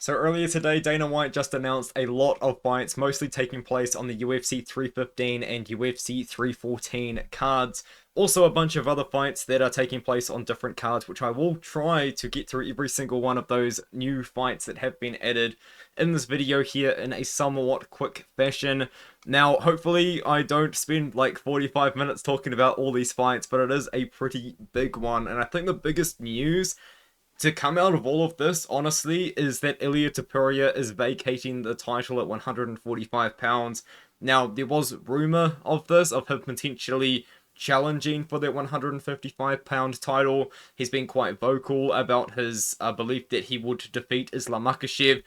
So earlier today, Dana White just announced a lot of fights, mostly taking place on the UFC 315 and UFC 314 cards. Also a bunch of other fights that are taking place on different cards, which I will try to get through every single one of those new fights that have been added in this video here in a somewhat quick fashion. Now, hopefully I don't spend like 45 minutes talking about all these fights, but it is a pretty big one, and I think the biggest news to come out of all of this, honestly, is that Ilia Topuria is vacating the title at 145 pounds. Now, there was rumour of this, of him potentially challenging for that 155-pound title. He's been quite vocal about his belief that he would defeat Islam Makhachev.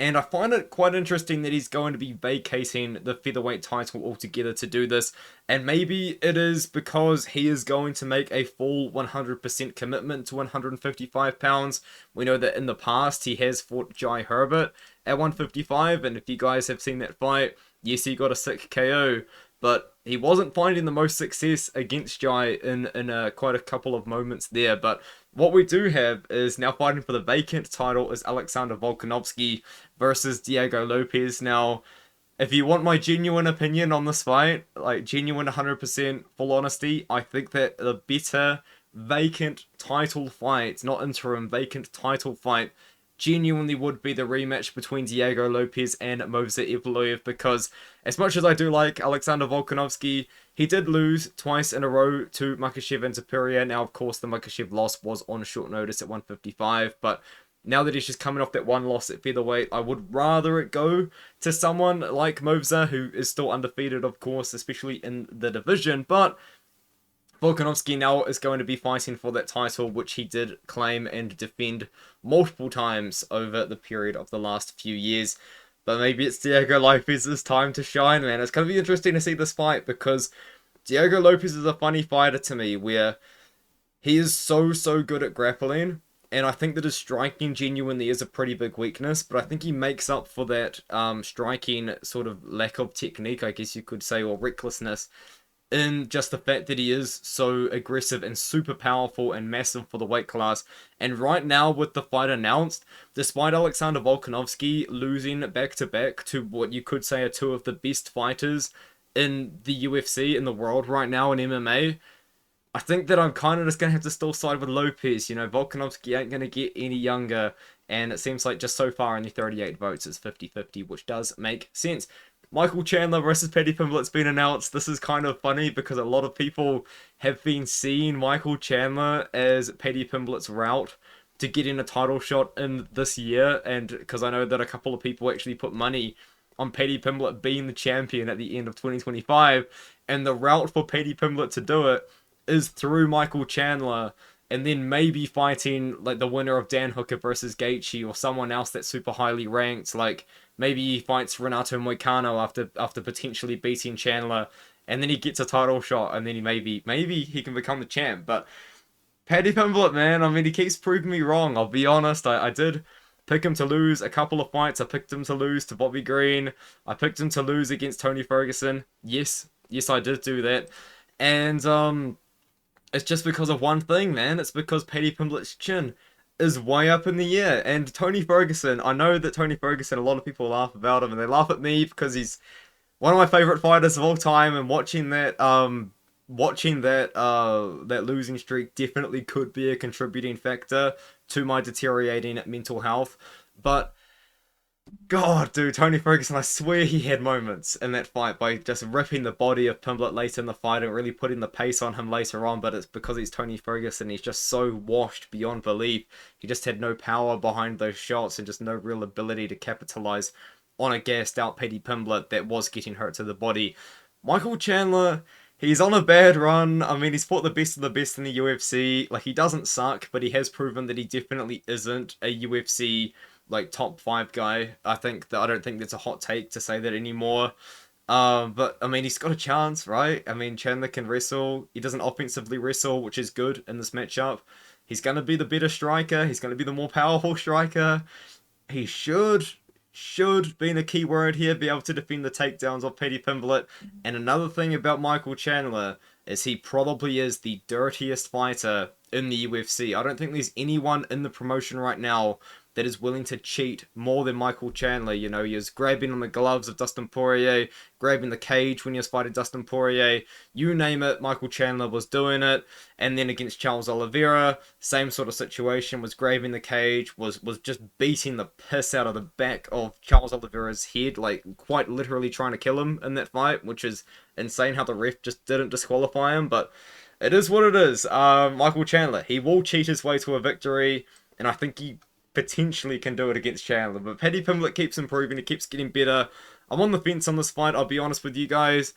And I find it quite interesting that he's going to be vacating the featherweight title altogether to do this. And maybe it is because he is going to make a full 100% commitment to 155 pounds. We know that in the past he has fought Jai Herbert at 155. And if you guys have seen that fight, yes, he got a sick KO. But he wasn't finding the most success against Jai in quite a couple of moments there. But what we do have is now fighting for the vacant title is Alexander Volkanovski versus Diego Lopes. Now, if you want my genuine opinion on this fight, like genuine 100% full honesty, I think that the better vacant title fight, not interim, vacant title fight, genuinely would be the rematch between Diego Lopes and Movsar Evloev, because as much as I do like Alexander Volkanovski, he did lose twice in a row to Makhachev and Topuria. Now, of course, the Makhachev loss was on short notice at 155, but now that he's just coming off that one loss at featherweight, I would rather it go to someone like Movsar, who is still undefeated, of course, especially in the division, but Volkanovski now is going to be fighting for that title, which he did claim and defend multiple times over the period of the last few years. But maybe it's Diego Lopes' time to shine, man. It's going to be interesting to see this fight, because Diego Lopes is a funny fighter to me, where he is so good at grappling, and I think that his striking genuinely is a pretty big weakness, but I think he makes up for that striking sort of lack of technique, I guess you could say, or recklessness, in just the fact that he is so aggressive and super powerful and massive for the weight class. And right now, with the fight announced, despite Alexander Volkanovski losing back-to-back to what you could say are two of the best fighters in the UFC, in the world right now in MMA, I think that I'm kind of just going to have to still side with Lopes. You know, Volkanovski ain't going to get any younger, and it seems like just so far only 38 votes is 50-50, which does make sense. Michael Chandler versus Paddy Pimblett's been announced. This is kind of funny because a lot of people have been seeing Michael Chandler as Paddy Pimblett's route to getting a title shot in this year, and because I know that a couple of people actually put money on Paddy Pimblett being the champion at the end of 2025, and the route for Paddy Pimblett to do it is through Michael Chandler, and then maybe fighting like the winner of Dan Hooker versus Gaethje or someone else that's super highly ranked. Like maybe he fights Renato Moicano after potentially beating Chandler, and then he gets a title shot, and then he maybe he can become the champ. But Paddy Pimblett, man, I mean, he keeps proving me wrong. I'll be honest, I did pick him to lose a couple of fights. I picked him to lose to Bobby Green. I picked him to lose against Tony Ferguson. Yes, I did do that. And it's just because of one thing, man. It's because Paddy Pimblett's chin is way up in the air. And Tony Ferguson, I know that Tony Ferguson, a lot of people laugh about him, and they laugh at me because he's one of my favorite fighters of all time. And watching that losing streak definitely could be a contributing factor to my deteriorating mental health. But God, dude, Tony Ferguson, I swear he had moments in that fight by just ripping the body of Pimblett later in the fight and really putting the pace on him later on, but it's because he's Tony Ferguson. He's just so washed beyond belief. He just had no power behind those shots and just no real ability to capitalize on a gassed out Paddy Pimblett that was getting hurt to the body. Michael Chandler, he's on a bad run. I mean, he's fought the best of the best in the UFC. Like, he doesn't suck, but he has proven that he definitely isn't a UFC like top 5 guy. I don't think that's a hot take to say that anymore. But I mean, he's got a chance, right? I mean, Chandler can wrestle. He doesn't offensively wrestle, which is good in this matchup. He's going to be the better striker. He's going to be the more powerful striker. He should, being a key word here, be able to defend the takedowns of Paddy Pimblett. And another thing about Michael Chandler is he probably is the dirtiest fighter in the UFC. I don't think there's anyone in the promotion right now that is willing to cheat more than Michael Chandler. You know, he was grabbing on the gloves of Dustin Poirier, grabbing the cage when he was fighting Dustin Poirier. You name it, Michael Chandler was doing it. And then against Charles Oliveira, same sort of situation, was grabbing the cage, was just beating the piss out of the back of Charles Oliveira's head, like quite literally trying to kill him in that fight, which is insane how the ref just didn't disqualify him, but it is what it is. Michael Chandler, he will cheat his way to a victory, and I think he potentially can do it against Chandler. But Paddy Pimblett keeps improving, he keeps getting better. I'm on the fence on this fight, I'll be honest with you guys.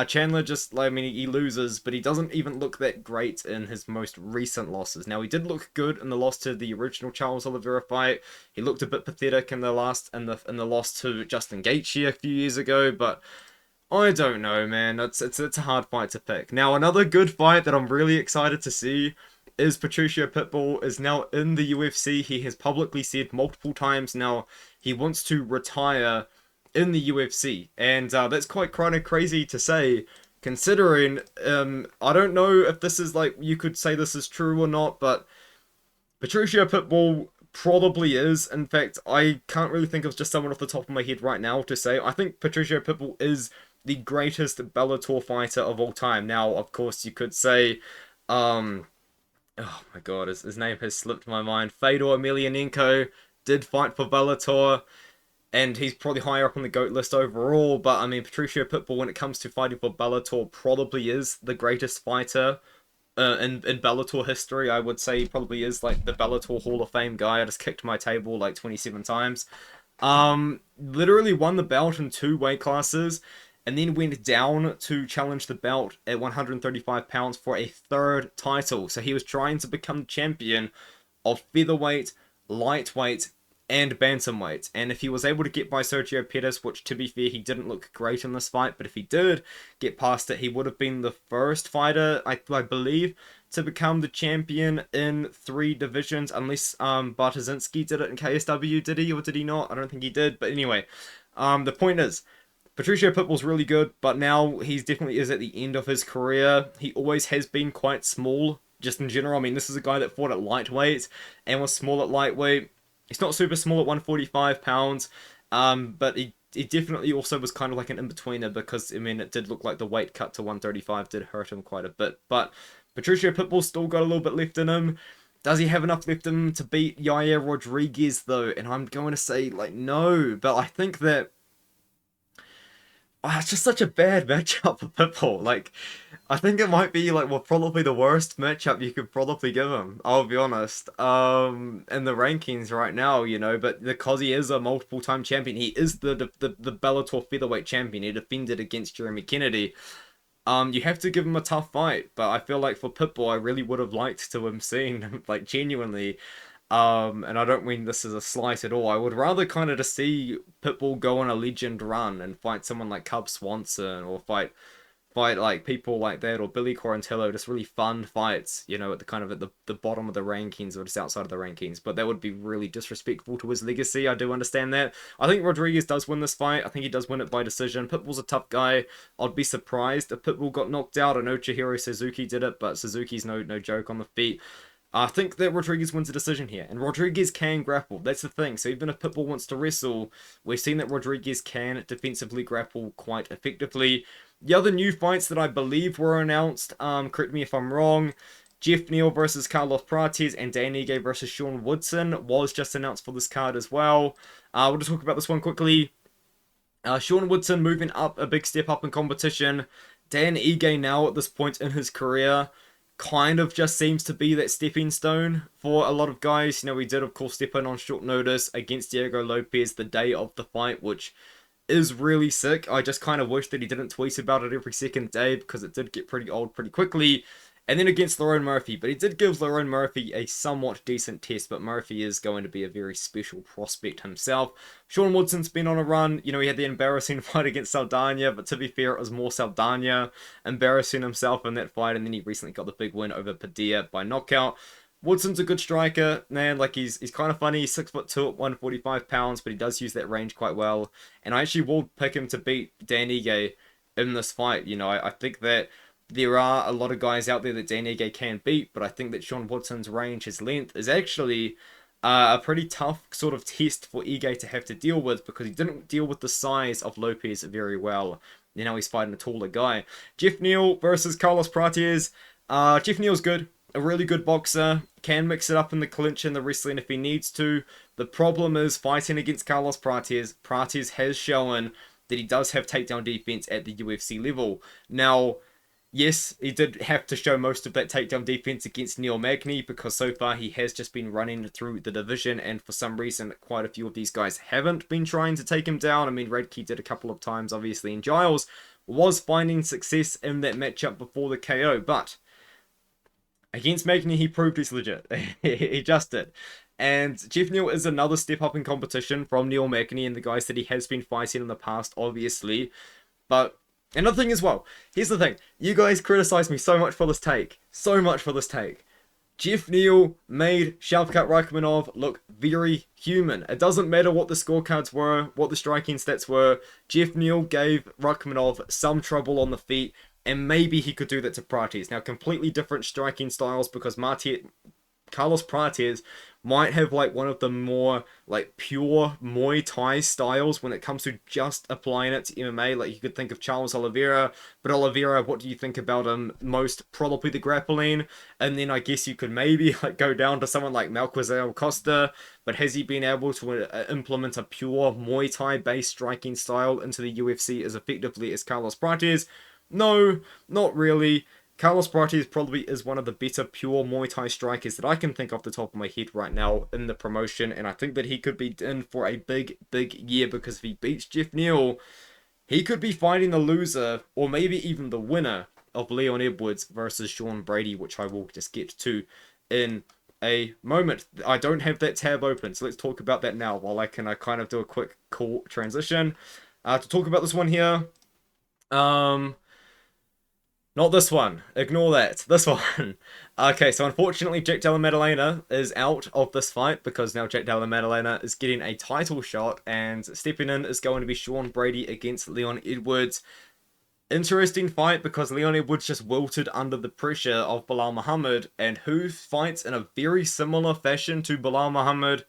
Chandler just, I mean, he loses, but he doesn't even look that great in his most recent losses. Now, he did look good in the loss to the original Charles Oliveira fight. He looked a bit pathetic in the loss to Justin Gaethje a few years ago, but I don't know, man. It's a hard fight to pick. Now, another good fight that I'm really excited to see is Patrico Pitbull is now in the UFC. He has publicly said multiple times now he wants to retire in the UFC. And that's quite kind of crazy to say, considering, I don't know if this is like, you could say this is true or not, but Patrico Pitbull probably is. In fact, I can't really think of just someone off the top of my head right now to say. I think Patrico Pitbull is the greatest Bellator fighter of all time. Now, of course, you could say, oh my god, his name has slipped my mind. Fedor Emelianenko did fight for Bellator, and he's probably higher up on the GOAT list overall, but I mean, Patrico Pitbull, when it comes to fighting for Bellator, probably is the greatest fighter in Bellator history. I would say he probably is like the Bellator Hall of Fame guy. I just kicked my table like 27 times. Literally won the belt in 2 weight classes, and then went down to challenge the belt at 135 pounds for a 3rd title. So he was trying to become champion of featherweight, lightweight, and bantamweight. And if he was able to get by Sergio Pettis, which to be fair, he didn't look great in this fight, but if he did get past it, he would have been the first fighter, I believe, to become the champion in 3 divisions, unless Bartoszynski did it in KSW, did he, or did he not? I don't think he did, but anyway, the point is, Patrico Pitbull's really good, but now he definitely is at the end of his career. He always has been quite small, just in general. I mean, this is a guy that fought at lightweight and was small at lightweight. He's not super small at 145 pounds, but he definitely also was kind of like an in-betweener, because, I mean, it did look like the weight cut to 135 did hurt him quite a bit. But Patrico Pitbull's still got a little bit left in him. Does he have enough left in him to beat Yair Rodriguez, though? And I'm going to say, like, no. But I think that it's just such a bad matchup for Pitbull. Like, I think it might be, like, well, probably the worst matchup you could probably give him, I'll be honest, in the rankings right now, you know, but because he is a multiple-time champion, he is the Bellator featherweight champion, he defended against Jeremy Kennedy, you have to give him a tough fight, but I feel like for Pitbull, I really would have liked to have seen him, like, genuinely, and I don't mean this as a slight at all. I would rather kind of just see Pitbull go on a legend run and fight someone like Cub Swanson, or fight like people like that, or Billy Quarantillo, just really fun fights, you know, at the kind of at the bottom of the rankings, or just outside of the rankings. But that would be really disrespectful to his legacy. I do understand that. I think Rodriguez does win this fight. I think he does win it by decision. Pitbull's a tough guy. I'd be surprised if Pitbull got knocked out. I know Chihiro Suzuki did it, but Suzuki's no joke on the feet. I think that Rodriguez wins a decision here, and Rodriguez can grapple. That's the thing. So even if Pitbull wants to wrestle, we've seen that Rodriguez can defensively grapple quite effectively. The other new fights that I believe were announced, correct me if I'm wrong, Geoff Neal versus Carlos Prates and Dan Ige versus Sean Woodson was just announced for this card as well. We'll just talk about this one quickly. Sean Woodson moving up a big step up in competition. Dan Ige now at this point in his career kind of just seems to be that stepping stone for a lot of guys. You know, he did of course step in on short notice against Diego Lopes the day of the fight, which is really sick. I just kind of wish that he didn't tweet about it every second day, because it did get pretty old pretty quickly. And then against Lerone Murphy, but he did give Lerone Murphy a somewhat decent test, but Murphy is going to be a very special prospect himself. Sean Woodson's been on a run. You know, he had the embarrassing fight against Saldana, but to be fair, it was more Saldana embarrassing himself in that fight, and then he recently got the big win over Padilla by knockout. Woodson's a good striker, man. Like, he's kind of funny. He's 6'2" at 145 pounds, but he does use that range quite well. And I actually will pick him to beat Dan Ige in this fight. You know, I think that there are a lot of guys out there that Dan Ige can beat, but I think that Sean Woodson's range, his length, is actually A pretty tough sort of test for Ige to have to deal with because he didn't deal with the size of Lopes very well. You know, he's fighting a taller guy. Geoff Neal versus Carlos Prates. Geoff Neal's good. A really good boxer. Can mix it up in the clinch and the wrestling if he needs to. The problem is fighting against Carlos Prates. Prates has shown that he does have takedown defense at the UFC level. Now, yes, he did have to show most of that takedown defense against Neil Magny because so far he has just been running through the division, and for some reason quite a few of these guys haven't been trying to take him down. I mean, Redkey did a couple of times, obviously, and Giles was finding success in that matchup before the KO, but against Magny he proved he's legit. He just did. And Geoff Neal is another step up in competition from Neil Magny and the guys that he has been fighting in the past, obviously. But another thing as well, here's the thing. You guys criticize me so much for this take. So much for this take. Geoff Neal made Shavkat Rakhmonov look very human. It doesn't matter what the scorecards were, what the striking stats were. Geoff Neal gave Rakhmonov some trouble on the feet, and maybe he could do that to Prates. Now, completely different striking styles because Carlos Prates might have like one of the more like pure Muay Thai styles when it comes to just applying it to MMA. Like you could think of Charles Oliveira, but Oliveira, what do you think about him? Most probably the grappling, and then I guess you could maybe like go down to someone like Malquizal Costa, but has he been able to implement a pure Muay Thai based striking style into the UFC as effectively as Carlos Prates? No, not really. Carlos Prates probably is one of the better pure Muay Thai strikers that I can think off the top of my head right now in the promotion, and I think that he could be in for a big, big year because if he beats Geoff Neal, he could be fighting the loser, or maybe even the winner, of Leon Edwards versus Sean Brady, which I will just get to in a moment. I don't have that tab open, so let's talk about that now while I can kind of do a quick cool transition. To talk about this one here, not this one. Ignore that. This one. Okay, so unfortunately Jack Della Madallena is out of this fight because now Jack Della Madallena is getting a title shot and stepping in is going to be Sean Brady against Leon Edwards. Interesting fight because Leon Edwards just wilted under the pressure of Belal Muhammad, and who fights in a very similar fashion to Belal Muhammad?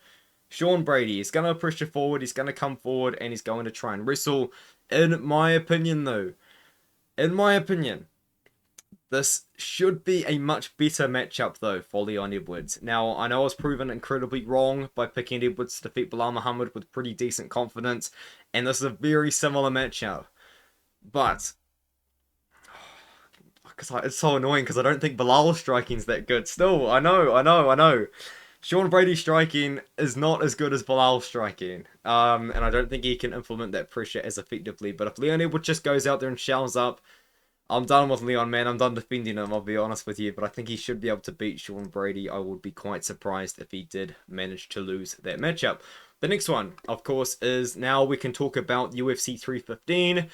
Sean Brady. He's going to pressure forward, he's going to come forward, and he's going to try and wrestle. In my opinion, though, this should be a much better matchup, though, for Leon Edwards. Now, I know I was proven incredibly wrong by picking Edwards to defeat Belal Muhammad with pretty decent confidence, and this is a very similar matchup. But it's so annoying because I don't think Belal's striking's that good. Still, I know. Sean Brady's striking is not as good as Belal's striking. And I don't think he can implement that pressure as effectively. But if Leon Edwards just goes out there and shells up, I'm done with Leon, man. I'm done defending him, I'll be honest with you. But I think he should be able to beat Sean Brady. I would be quite surprised if he did manage to lose that matchup. The next one, of course, is now we can talk about UFC 315.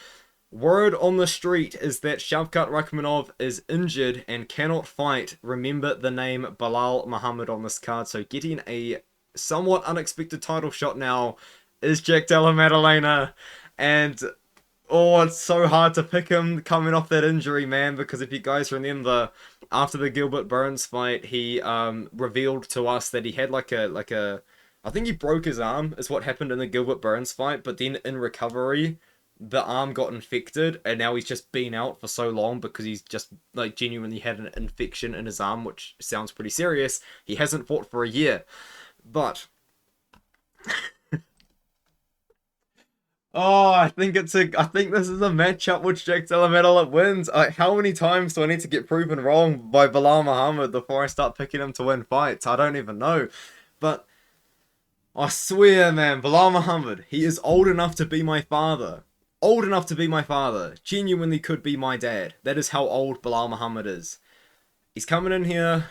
Word on the street is that Shavkat Rakhmonov is injured and cannot fight. Remember the name Belal Muhammad on this card. So getting a somewhat unexpected title shot now is Jack Della Madallena. And oh, it's so hard to pick him coming off that injury, man, because if you guys remember, after the Gilbert Burns fight, he revealed to us that he had like a I think he broke his arm is what happened in the Gilbert Burns fight, but then in recovery, the arm got infected, and now he's just been out for so long because he's just like genuinely had an infection in his arm, which sounds pretty serious. He hasn't fought for a year, but oh, I think this is a matchup which Jack Della Madallena wins. How many times do I need to get proven wrong by Belal Muhammad before I start picking him to win fights? I don't even know. But I swear, man, Belal Muhammad, he is old enough to be my father. Old enough to be my father. Genuinely could be my dad. That is how old Belal Muhammad is. He's coming in here.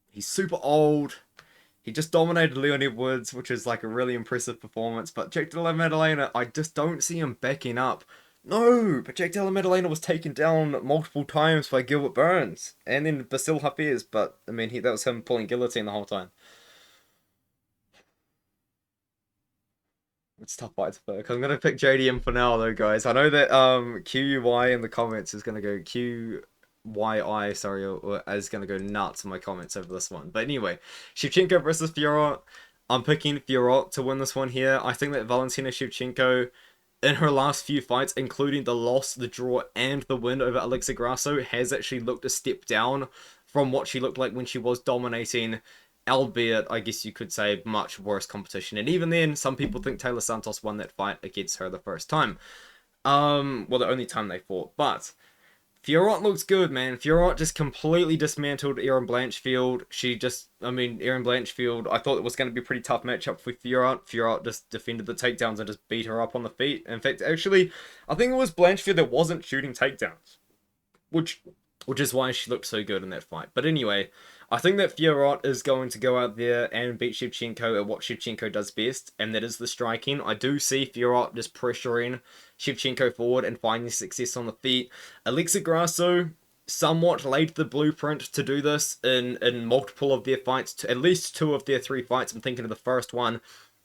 He's super old. He just dominated Leon Edwards, which is like a really impressive performance. But Jack Della Madallena, I just don't see him backing up. No, but Jack Della Madallena was taken down multiple times by Gilbert Burns. And then Basil Hafez. But, I mean, that was him pulling guillotine the whole time. It's a tough fight to pick. I'm going to pick JDM for now, though, guys. I know that QUI in the comments is going to go QYI, sorry, or is going to go nuts in my comments over this one. But anyway, Shevchenko versus Fiorot. I'm picking Fiorot to win this one here. I think that Valentina Shevchenko, in her last few fights, including the loss, the draw, and the win over Alexa Grasso, has actually looked a step down from what she looked like when she was dominating, albeit, I guess you could say, much worse competition. And even then, some people think Taylor Santos won that fight against her the first time. Well, the only time they fought. But Fiorot looks good, man. Fiorot just completely dismantled Erin Blanchfield. Erin Blanchfield, I thought it was going to be a pretty tough matchup for Fiorot. Fiorot just defended the takedowns and just beat her up on the feet. In fact, actually, I think it was Blanchfield that wasn't shooting takedowns, which is why she looked so good in that fight. But anyway, I think that Fiorot is going to go out there and beat Shevchenko at what Shevchenko does best, and that is the striking. I do see Fiorot just pressuring Shevchenko forward and finding success on the feet. Alexa Grasso somewhat laid the blueprint to do this in multiple of their fights, at least 2 of their 3 fights. I'm thinking of the first one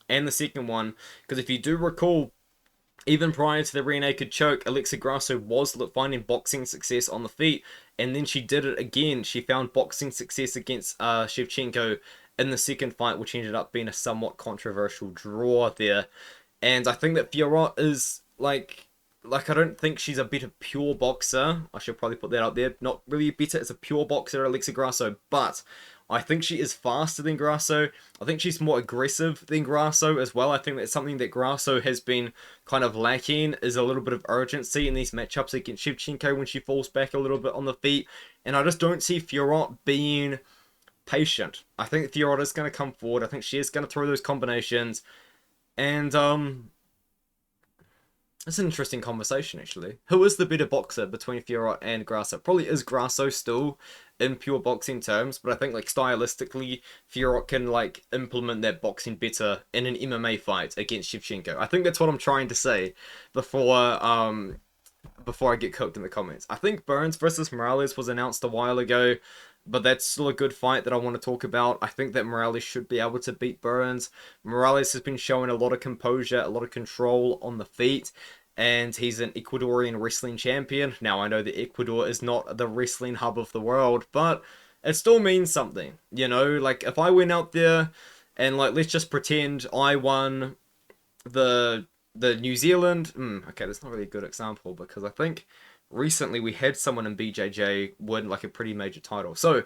and the second one, because if you do recall, even prior to the rear naked choke, Alexa Grasso was finding boxing success on the feet, and then she did it again. She found boxing success against Shevchenko in the second fight, which ended up being a somewhat controversial draw there. And I think that Fiorot is, like I don't think she's a better pure boxer. I should probably put that out there. Not really better as a pure boxer, Alexa Grasso, but I think she is faster than Grasso. I think she's more aggressive than Grasso as well. I think that's something that Grasso has been kind of lacking, is a little bit of urgency in these matchups against Shevchenko when she falls back a little bit on the feet. And I just don't see Fiorot being patient. I think Fiorot is going to come forward. I think she is going to throw those combinations. And it's an interesting conversation, actually. Who is the better boxer between Fiorot and Grasso? Probably is Grasso still in pure boxing terms, but I think, like, stylistically, Fiorot can, like, implement that boxing better in an MMA fight against Shevchenko. I think that's what I'm trying to say before I get cooked in the comments. I think Burns versus Morales was announced a while ago, but that's still a good fight that I want to talk about. I think that Morales should be able to beat Burns. Morales has been showing a lot of composure, a lot of control on the feet, and he's an Ecuadorian wrestling champion. Now, I know that Ecuador is not the wrestling hub of the world, but it still means something, you know? Like, if I went out there and, like, let's just pretend I won the New Zealand... okay, that's not really a good example, because I think recently we had someone in BJJ win, like, a pretty major title. So,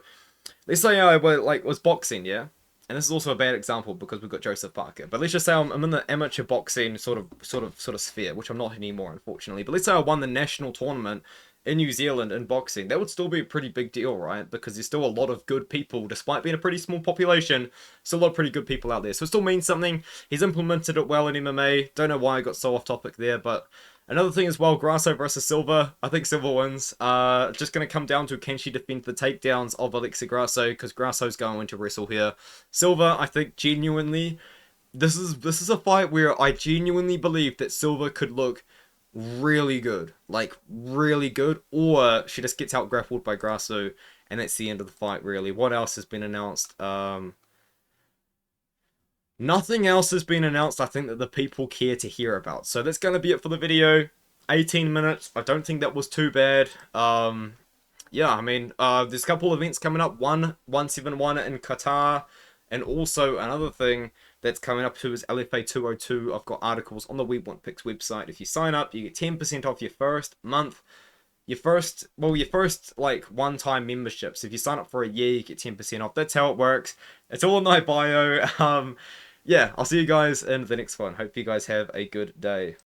let's say I was boxing, yeah? And this is also a bad example because we've got Joseph Parker. But let's just say I'm in the amateur boxing sort of sphere, which I'm not anymore, unfortunately. But let's say I won the national tournament in New Zealand in boxing. That would still be a pretty big deal, right? Because there's still a lot of good people, despite being a pretty small population, still a lot of pretty good people out there. So it still means something. He's implemented it well in MMA. Don't know why I got so off topic there, but another thing as well, Grasso versus Silva. I think Silva wins. Just going to come down to, can she defend the takedowns of Alexa Grasso? Because Grasso's going to wrestle here. Silva, I think genuinely, this is a fight where I genuinely believe that Silva could look really good. Like, really good. Or she just gets out grappled by Grasso, and that's the end of the fight, really. What else has been announced? Nothing else has been announced, I think, that the people care to hear about. So that's going to be it for the video. 18 minutes. I don't think that was too bad. Yeah, I mean, there's a couple events coming up. 171 in Qatar. And also another thing that's coming up too is LFA 202. I've got articles on the We Want Picks website. If you sign up, you get 10% off your first month. Your first like one-time memberships. If you sign up for a year, you get 10% off. That's how it works. It's all in my bio. Yeah, I'll see you guys in the next one. Hope you guys have a good day.